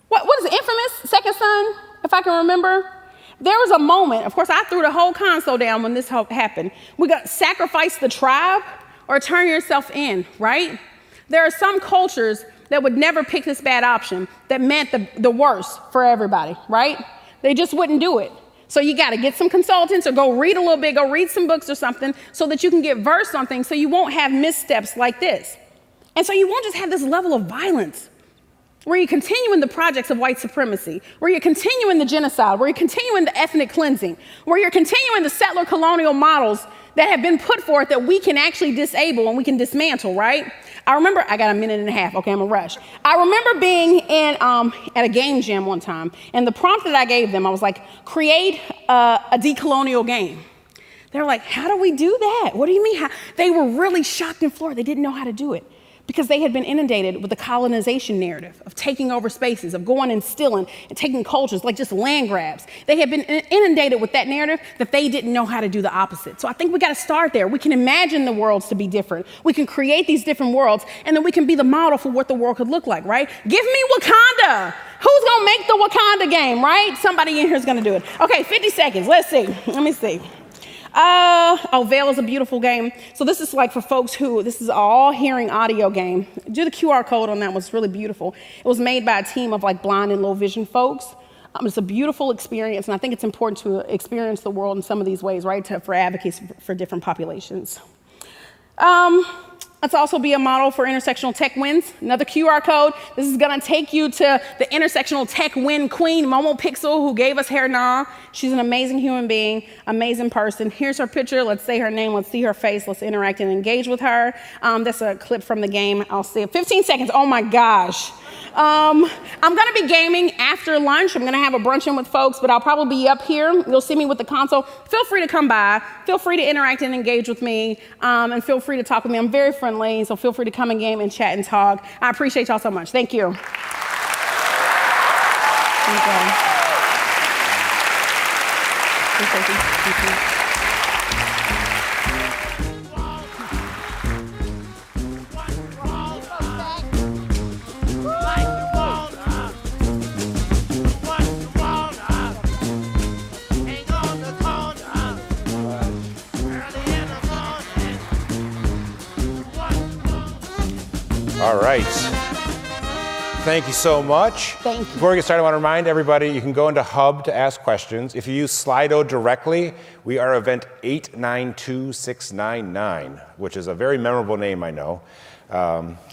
what is it, Infamous, Second Son, if I can remember? There was a moment, of course, I threw the whole console down when this happened. We got sacrifice the tribe or turn yourself in, right? There are some cultures that would never pick this bad option that meant the worst for everybody, right? They just wouldn't do it. So you got to get some consultants or go read a little bit, go read some books or something so that you can get versed on things so you won't have missteps like this. And so you won't just have this level of violence where you're continuing the projects of white supremacy, where you're continuing the genocide, where you're continuing the ethnic cleansing, where you're continuing the settler colonial models that have been put forth that we can actually disable and we can dismantle, right? I remember, I got a minute and a half, okay, I'm gonna rush. I remember being at a game jam one time, and the prompt that I gave them, I was like, create a decolonial game. They were like, how do we do that? What do you mean? They were really shocked and floored. They didn't know how to do it because they had been inundated with the colonization narrative of taking over spaces, of going and stealing and taking cultures, like just land grabs. They had been inundated with that narrative that they didn't know how to do the opposite. So I think we got to start there. We can imagine the worlds to be different. We can create these different worlds, and then we can be the model for what the world could look like, right? Give me Wakanda. Who's gonna make the Wakanda game, right? Somebody in here is gonna do it. Okay, 50 seconds, let's see. Let me see. Veil is a beautiful game. So this is like for folks this is all hearing audio game. Do the QR code on that one, it's really beautiful. It was made by a team of like blind and low vision folks. It's a beautiful experience, and I think it's important to experience the world in some of these ways, right, for advocates for different populations. Let's also be a model for intersectional tech wins. Another QR code. This is gonna take you to the intersectional tech win queen, Momo Pixel, who gave us Hair Nah. She's an amazing human being, amazing person. Here's her picture. Let's say her name, let's see her face, let's interact and engage with her. That's a clip from the game. I'll see it. 15 seconds, oh my gosh. I'm gonna be gaming after lunch. I'm gonna have a brunch in with folks, but I'll probably be up here. You'll see me with the console. Feel free to come by. Feel free to interact and engage with me, and feel free to talk with me. I'm very friendly, so feel free to come and game and chat and talk. I appreciate y'all so much. Thank you. Thank you. All right. Thank you so much. Thank you. Before we get started, I want to remind everybody you can go into Hub to ask questions. If you use Slido directly, we are event 892699, which is a very memorable name, I know.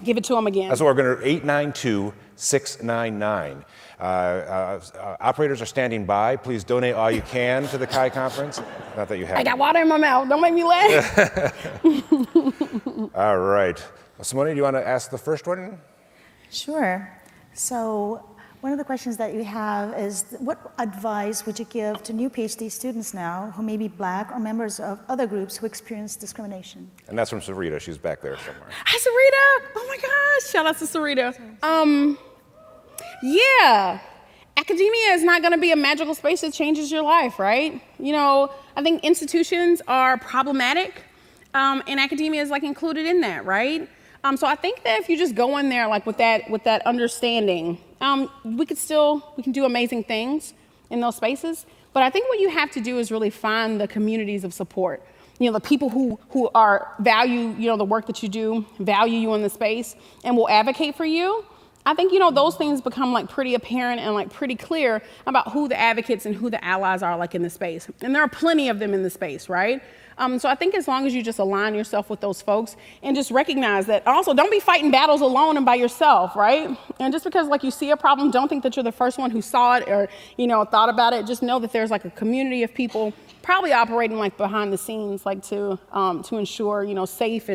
Give it to them again. That's what we're going to 892699. Operators are standing by. Please donate all you can to the Chi Conference. Not that you have. I got water in my mouth. Don't make me laugh. All right. Simone, do you want to ask the first one? Sure. So one of the questions that you have is, what advice would you give to new PhD students now who may be Black or members of other groups who experience discrimination? And that's from Sarita. She's back there somewhere. Hi, Sarita. Oh my gosh. Shout out to Sarita. Yeah. Academia is not going to be a magical space that changes your life, right? I think institutions are problematic, and academia is like included in that, right? So I think that if you just go in there like with that understanding, we can do amazing things in those spaces. But I think what you have to do is really find the communities of support. you know, the people who value, you know, the work that you do, value you in the space, and will advocate for you, I think, you know, those things become like pretty apparent and like pretty clear about who the advocates and who the allies are like in the space. And there are plenty of them in the space, right? So I think as long as you just align yourself with those folks and just recognize that, also don't be fighting battles alone and by yourself, right? And just because like you see a problem, don't think that you're the first one who saw it or, you know, thought about it. Just know that there's like a community of people probably operating like behind the scenes, like to ensure, you know, safe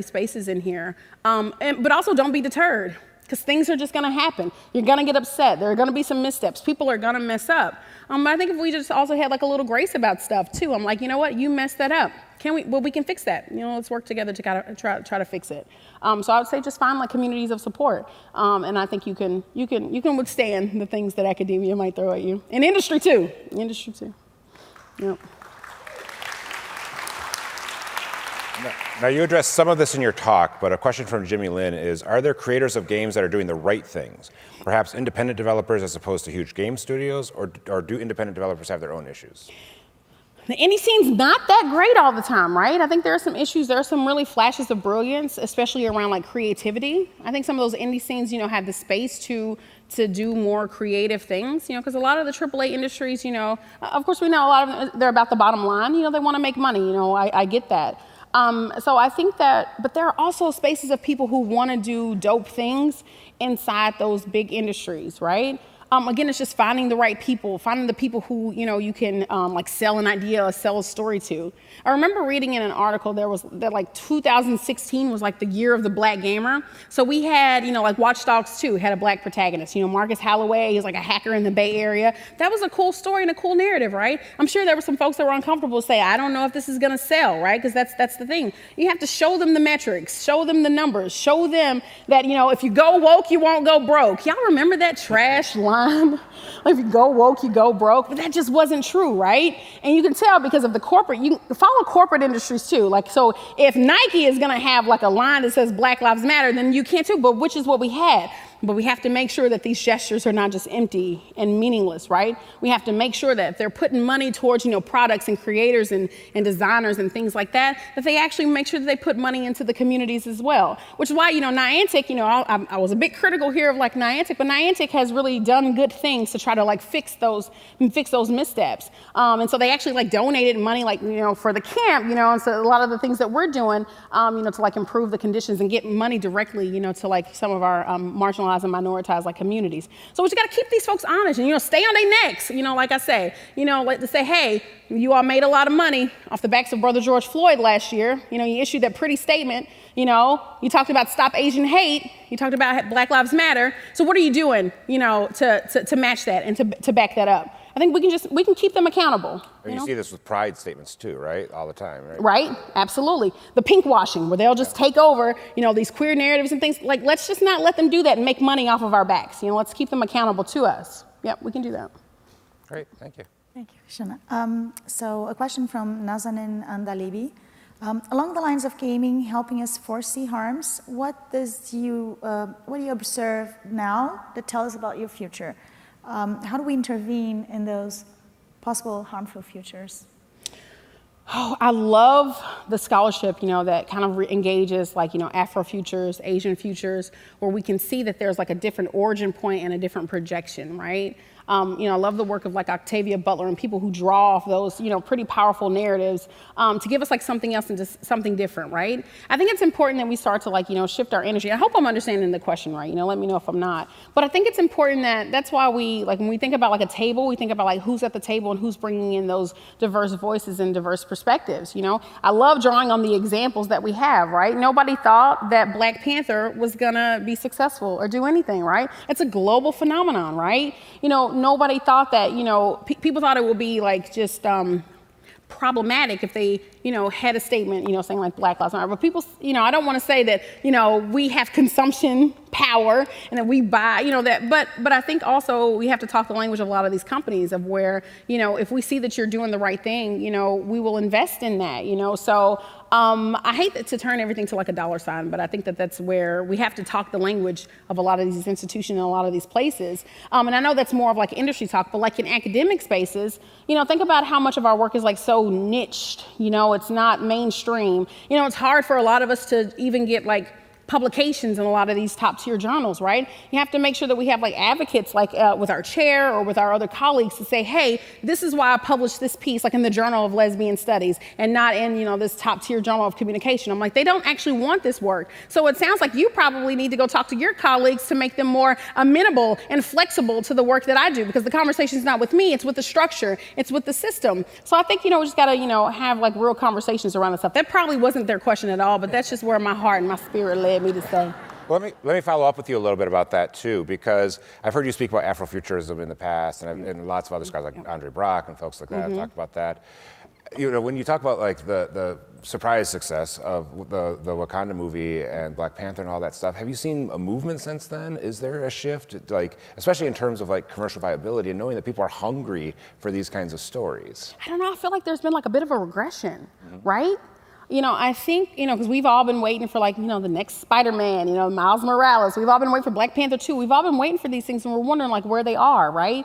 spaces in here. But also don't be deterred. Because things are just going to happen. You're going to get upset. There are going to be some missteps. People are going to mess up. I think if we just also had like a little grace about stuff too. I'm like, you know what? You messed that up. We can fix that. You know, let's work together to kind of try to fix it. So I would say just find like communities of support. And I think you can withstand the things that academia might throw at you. And industry too. Yep. Now, you addressed some of this in your talk, but a question from Jimmy Lin is, are there creators of games that are doing the right things? Perhaps independent developers as opposed to huge game studios, or do independent developers have their own issues? The indie scene's not that great all the time, right? I think there are some issues. There are some really flashes of brilliance, especially around like creativity. I think some of those indie scenes, you know, have the space to do more creative things, you know, because a lot of the AAA industries, you know, of course we know a lot of them, they're about the bottom line. You know, they want to make money, you know, I get that. So I think that, but there are also spaces of people who want to do dope things inside those big industries, right? Again, it's just finding the right people, finding the people who, you know, you can like sell an idea or sell a story to. I remember reading in an article that like 2016 was like the year of the black gamer. So we had, you know, like Watch Dogs 2 had a black protagonist, you know, Marcus Holloway, he was like a hacker in the Bay Area. That was a cool story and a cool narrative, right? I'm sure there were some folks that were uncomfortable to say, I don't know if this is going to sell, right? Because that's the thing. You have to show them the metrics, show them the numbers, show them that, you know, if you go woke, you won't go broke. Y'all remember that trash line? Like if you go woke, you go broke. But that just wasn't true, right? And you can tell because of the corporate, you can follow corporate industries too. Like, so if Nike is gonna have like a line that says Black Lives Matter, then you can't too, but which is what we had. But we have to make sure that these gestures are not just empty and meaningless, right? We have to make sure that if they're putting money towards, you know, products and creators and designers and things like that, that they actually make sure that they put money into the communities as well. Which is why, you know, Niantic, you know, I was a bit critical here of like Niantic, but Niantic has really done good things to try to like fix those missteps. And so they actually like donated money, like, you know, for the camp, you know, and so a lot of the things that we're doing, you know, to like improve the conditions and get money directly, you know, to like some of our marginalized and minoritized like communities. So we just got to keep these folks honest and, you know, stay on their necks, you know, like I say, you know, like to say, hey, you all made a lot of money off the backs of Brother George Floyd last year. You know, you issued that pretty statement, you know, you talked about stop Asian hate, you talked about Black Lives Matter. So what are you doing, you know, to match that and to back that up? I think we can keep them accountable. You see this with pride statements too, right? All the time, right? Right, absolutely. The pink washing, where they'll just take over, you know, these queer narratives and things. Like, let's just not let them do that and make money off of our backs. You know, let's keep them accountable to us. Yep, we can do that. Great, thank you. Thank you, Shana. So a question from Nazanin Andalibi. Along the lines of gaming helping us foresee harms, what do you observe now that tell us about your future? How do we intervene in those possible harmful futures? Oh, I love the scholarship, you know, that kind of engages like, you know, Afro futures, Asian futures, where we can see that there's like a different origin point and a different projection, right? You know, I love the work of like Octavia Butler and people who draw off those, you know, pretty powerful narratives to give us like something else and just something different, right? I think it's important that we start to like, you know, shift our energy. I hope I'm understanding the question right, you know, let me know if I'm not. But I think it's important that's why we, like when we think about like a table, we think about like who's at the table and who's bringing in those diverse voices and diverse perspectives, you know? I love drawing on the examples that we have, right? Nobody thought that Black Panther was gonna be successful or do anything, right? It's a global phenomenon, right? You know, nobody thought that, you know, people thought it would be like just problematic if they, you know, had a statement, you know, saying like Black Lives Matter. But people, you know, I don't want to say that, you know, we have consumption power and that we buy, that. But I think also we have to talk the language of a lot of these companies of where, if we see that you're doing the right thing, we will invest in that, So I hate to turn everything to like a dollar sign, but I think that that's where we have to talk the language of a lot of these institutions and a lot of these places. And I know that's more of like industry talk, but like in academic spaces, think about how much of our work is like so niched, it's not mainstream. It's hard for a lot of us to even get like publications in a lot of these top tier journals, right? You have to make sure that we have like advocates like with our chair or with our other colleagues to say, hey, this is why I published this piece like in the Journal of Lesbian Studies and not in, this top tier Journal of Communication. I'm like, they don't actually want this work. So it sounds like you probably need to go talk to your colleagues to make them more amenable and flexible to the work that I do, because the conversation is not with me, it's with the structure, it's with the system. So I think, we just gotta, have like real conversations around this stuff. That probably wasn't their question at all, but that's just where my heart and my spirit led me to say. Well, let me follow up with you a little bit about that too, because I've heard you speak about Afrofuturism in the past, and lots of other scholars like Andre Brock and folks like that have talked about that. When you talk about like the surprise success of the Wakanda movie and Black Panther and all that stuff, have you seen a movement since then? Is there a shift, like especially in terms of like commercial viability and knowing that people are hungry for these kinds of stories? I don't know. I feel like there's been like a bit of a regression, right? I think, because we've all been waiting for like, the next Spider-Man, Miles Morales. We've all been waiting for Black Panther 2. We've all been waiting for these things and we're wondering like where they are, right?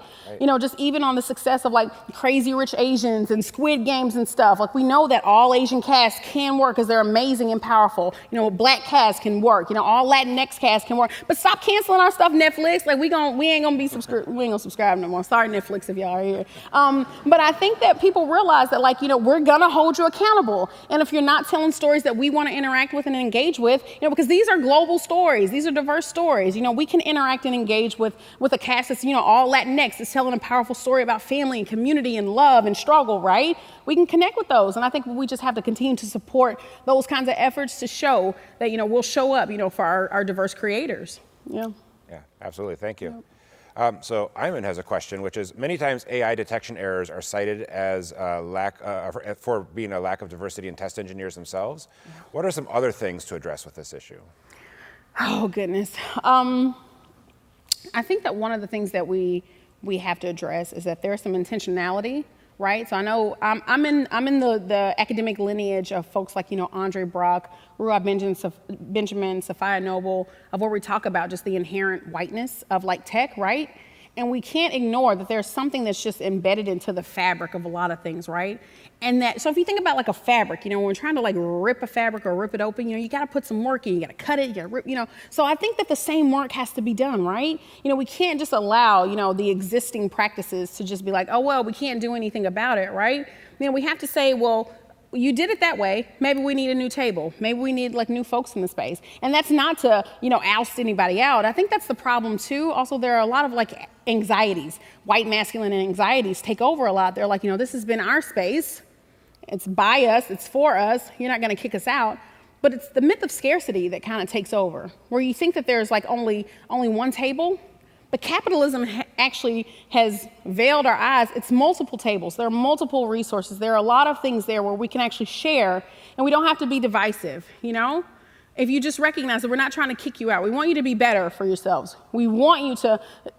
Just even on the success of like Crazy Rich Asians and Squid Games and stuff. Like we know that all Asian casts can work because they're amazing and powerful. Black casts can work. All Latinx casts can work. But stop canceling our stuff, Netflix. Like we ain't gonna be we ain't gonna subscribe no more. Sorry, Netflix, if y'all are here. But I think that people realize that like, we're gonna hold you accountable. And if you're not telling stories that we want to interact with and engage with, because these are global stories, these are diverse stories. We can interact and engage with a cast that's, all Latinx, that's telling a powerful story about family and community and love and struggle, right? We can connect with those. And I think we just have to continue to support those kinds of efforts to show that, we'll show up, for our diverse creators. Yeah, absolutely. Thank you. So Ayman has a question, which is many times AI detection errors are cited as for being a lack of diversity in test engineers themselves. What are some other things to address with this issue? Oh, goodness. I think that one of the things that we have to address is that there's some intentionality, right? So I know I'm in the academic lineage of folks like, Andre Brock, Ruha Benjamin, Sophia Noble, of where we talk about just the inherent whiteness of like tech, right? And we can't ignore that there's something that's just embedded into the fabric of a lot of things, right? And that, so if you think about like a fabric, when we're trying to like rip a fabric or rip it open, you got to put some work in, you got to cut it, you got to rip, So I think that the same work has to be done, right? We can't just allow, the existing practices to just be like, oh, well, we can't do anything about it, right? We have to say, well, you did it that way. Maybe we need a new table. Maybe we need like new folks in the space. And that's not to, oust anybody out. I think that's the problem too. Also, there are a lot of like anxieties, white masculine anxieties take over a lot. They're like, this has been our space. It's by us, it's for us. You're not gonna kick us out. But it's the myth of scarcity that kind of takes over, where you think that there's like only one table. But capitalism actually has veiled our eyes. It's multiple tables. There are multiple resources. There are a lot of things there where we can actually share, and we don't have to be divisive, If you just recognize that we're not trying to kick you out. We want you to be better for yourselves. We want you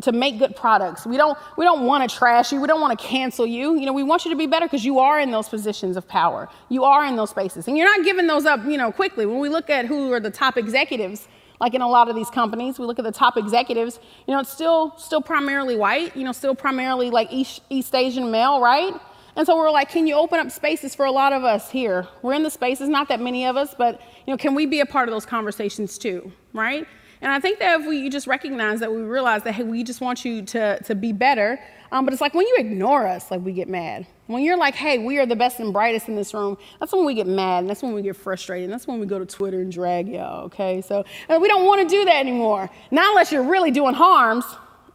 to make good products. We don't want to trash you. We don't want to cancel you. We want you to be better because you are in those positions of power. You are in those spaces. And you're not giving those up, quickly. When we look at who are the top executives, like in a lot of these companies, we look at the top executives, it's still primarily white, still primarily like East Asian male, right? And so we're like, can you open up spaces for a lot of us here? We're in the spaces, not that many of us, but can we be a part of those conversations too, right? And I think that if you just recognize that, we realize that, hey, we just want you to be better. But it's like when you ignore us, like we get mad. When you're like, hey, we are the best and brightest in this room, that's when we get mad, and that's when we get frustrated, and that's when we go to Twitter and drag y'all, okay? So we don't want to do that anymore. Not unless you're really doing harms,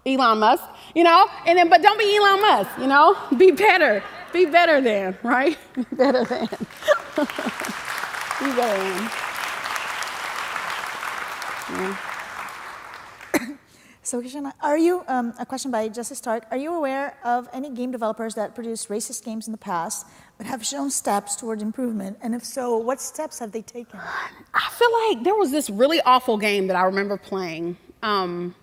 Elon Musk, but don't be Elon Musk, Be better. Be better than, right? Be better than. Be better than. Yeah. So, Kishana, are you, a question by Justice Stark, are you aware of any game developers that produced racist games in the past but have shown steps toward improvement? And if so, what steps have they taken? I feel like there was this really awful game that I remember playing. I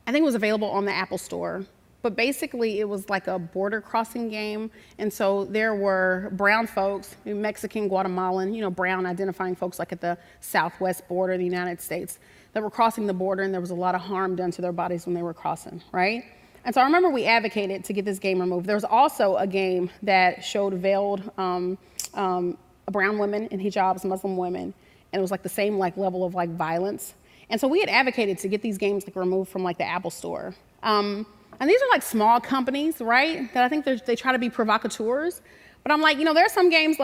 think it was available on the Apple Store. But basically, it was like a border crossing game. And so there were brown folks, Mexican, Guatemalan, brown identifying folks like at the southwest border of the United States that were crossing the border, and there was a lot of harm done to their bodies when they were crossing, right? And so I remember we advocated to get this game removed. There was also a game that showed veiled brown women in hijabs, Muslim women, and it was like the same level of violence. And so we had advocated to get these games removed from the Apple Store. And these are small companies, right? That I think they try to be provocateurs. But I'm there are some games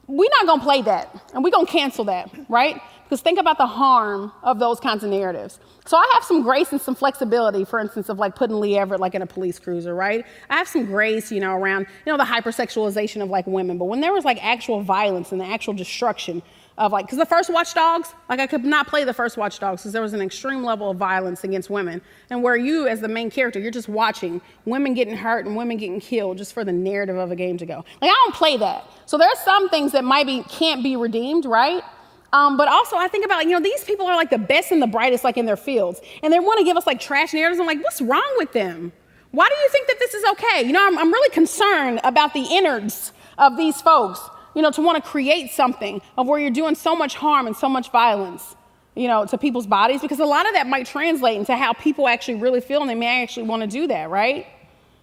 we're not gonna play that, and we're gonna cancel that, right? Because think about the harm of those kinds of narratives. So I have some grace and some flexibility, for instance, of like putting Lee Everett in a police cruiser, right? I have some grace, around, the hypersexualization of women. But when there was actual violence and the actual destruction of because the first Watch Dogs, I could not play the first Watch Dogs because there was an extreme level of violence against women. And where you, as the main character, you're just watching women getting hurt and women getting killed just for the narrative of a game to go. I don't play that. So there's some things that can't be redeemed, right? But also I think about, these people are the best and the brightest in their fields. And they want to give us trash narratives. I'm what's wrong with them? Why do you think that this is okay? I'm really concerned about the innards of these folks, to want to create something of where you're doing so much harm and so much violence, to people's bodies, because a lot of that might translate into how people actually really feel, and they may actually want to do that, right?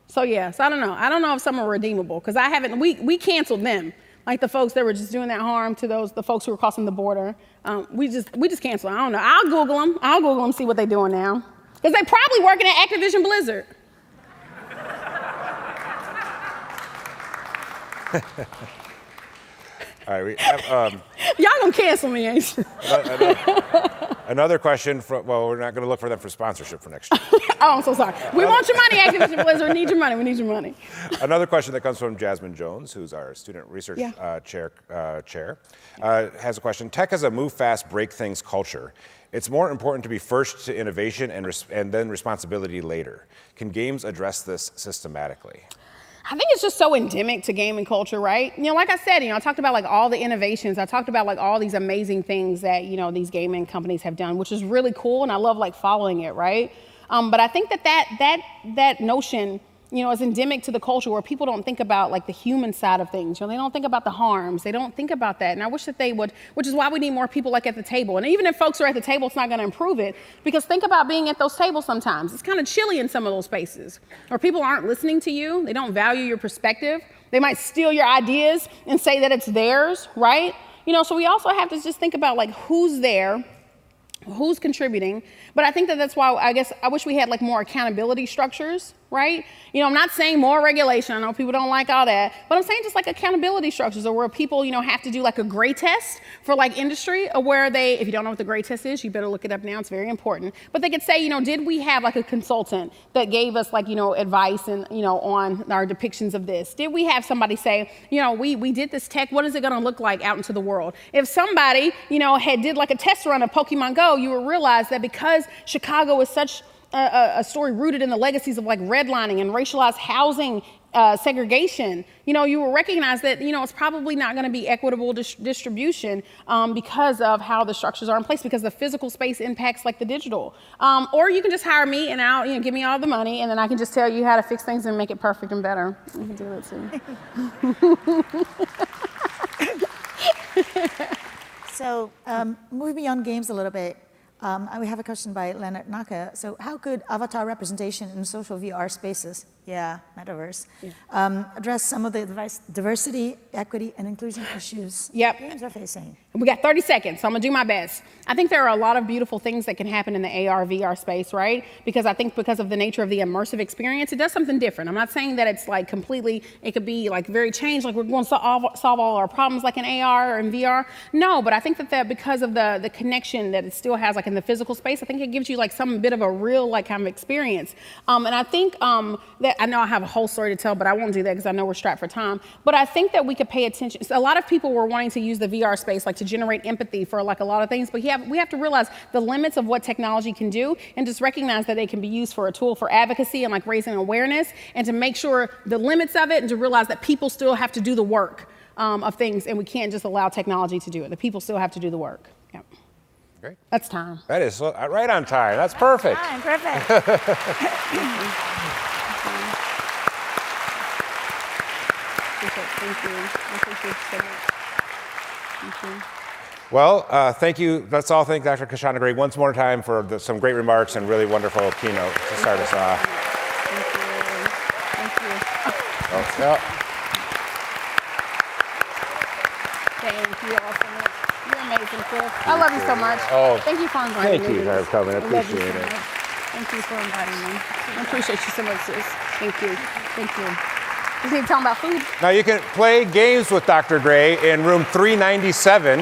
So yeah, so I don't know. I don't know if some are redeemable, because we canceled them. The folks that were just doing that harm to the folks who were crossing the border. We just canceled. I don't know. I'll Google them, see what they're doing now. Because they're probably working at Activision Blizzard. All right, we have, Y'all gonna cancel me, ain't you? another question we're not going to look for them for sponsorship for next year. Oh, I'm so sorry. We want your money, Activision Blizzard. We need your money. We need your money. Another question that comes from Jasmine Jones, who's our student research chair, has a question. Tech has a move fast, break things culture. It's more important to be first to innovation and then responsibility later. Can games address this systematically? I think it's just so endemic to gaming culture, right? Like I said, I talked about all the innovations. I talked about all these amazing things that, these gaming companies have done, which is really cool. And I love following it, right? But I think that notion, is endemic to the culture where people don't think about the human side of things. They don't think about the harms. They don't think about that. And I wish that they would, which is why we need more people at the table. And even if folks are at the table, it's not going to improve it, because think about being at those tables sometimes. It's kind of chilly in some of those spaces where people aren't listening to you. They don't value your perspective. They might steal your ideas and say that it's theirs, right? So we also have to just think about who's there, who's contributing. But I think that's why I wish we had more accountability structures, right? I'm not saying more regulation. I know people don't like all that, but I'm saying just accountability structures, or where people, have to do a gray test for industry, or where if you don't know what the gray test is, you better look it up now. It's very important. But they could say, did we have a consultant that gave us advice and, on our depictions of this? Did we have somebody say, we did this tech, what is it going to look like out into the world? If somebody, had did a test run of Pokemon Go, you would realize that because Chicago is such a story rooted in the legacies of redlining and racialized housing segregation, you will recognize that, it's probably not going to be equitable distribution because of how the structures are in place, because the physical space impacts the digital. Or you can just hire me and I'll, give me all the money, and then I can just tell you how to fix things and make it perfect and better. You can do that too. So moving beyond games a little bit, we have a question by Leonard Naka. So how could avatar representation in social VR spaces, metaverse, address some of the diversity, equity, and inclusion issues games are facing? We got 30 seconds, so I'm gonna do my best. I think there are a lot of beautiful things that can happen in the AR, VR space, right? Because I think because of the nature of the immersive experience, it does something different. I'm not saying that it's completely, it could be very changed, we're going to solve all our problems in AR or in VR. No, but I think that because of the connection that it still has in the physical space, I think it gives you some bit of a real kind of experience. And I think that, I know I have a whole story to tell, but I won't do that because I know we're strapped for time. But I think that we could pay attention. A lot of people were wanting to use the VR space to generate empathy for like a lot of things, but we have to realize the limits of what technology can do and just recognize that it can be used for a tool for advocacy and like raising awareness, and to make sure the limits of it, and to realize that people still have to do the work of things, and we can't just allow technology to do it. The people still have to do the work. Yep. Great. That's time. That is right on time. That's perfect. Fine, perfect. Thank you. I appreciate you so much. Thank you. Well, thank you. Let's all thank Dr. Kashana Gray once more time for some great remarks and really wonderful keynote to start us off. Thank you. Oh, yeah. Thank you all so much. You're amazing, Chris. I love you so much. Oh, thank you for inviting me. Thank you for coming. I love you appreciate so it. much. Thank you for inviting me. I appreciate you so much, sis. Thank you. Thank you. Just need to tell them about food. Now you can play games with Dr. Gray in room 397,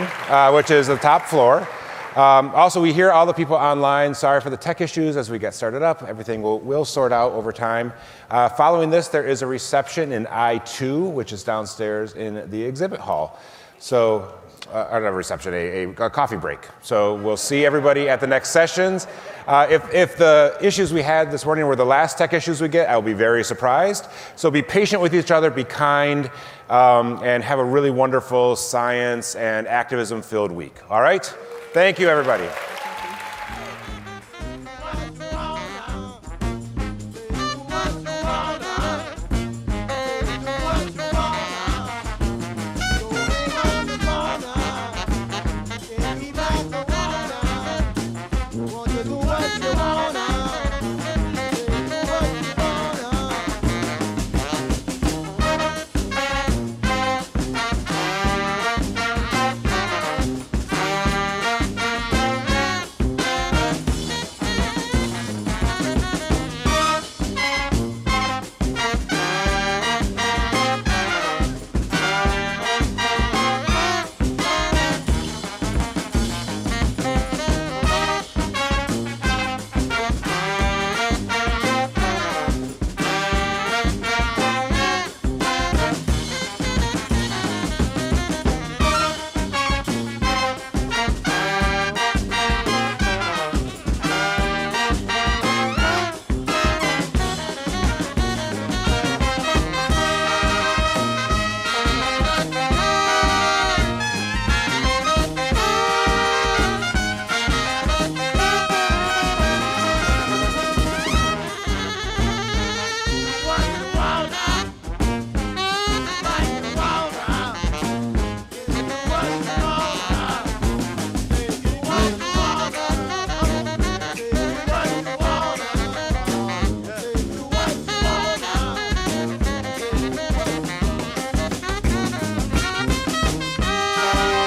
which is the top floor. Also, we hear all the people online. Sorry for the tech issues as we get started up. Everything will sort out over time. Following this, there is a reception in I-2, which is downstairs in the exhibit hall. So, not a reception, a coffee break. So we'll see everybody at the next sessions. If the issues we had this morning were the last tech issues we get, I'll be very surprised. So be patient with each other, be kind, and have a really wonderful science and activism-filled week. All right? Thank you, everybody.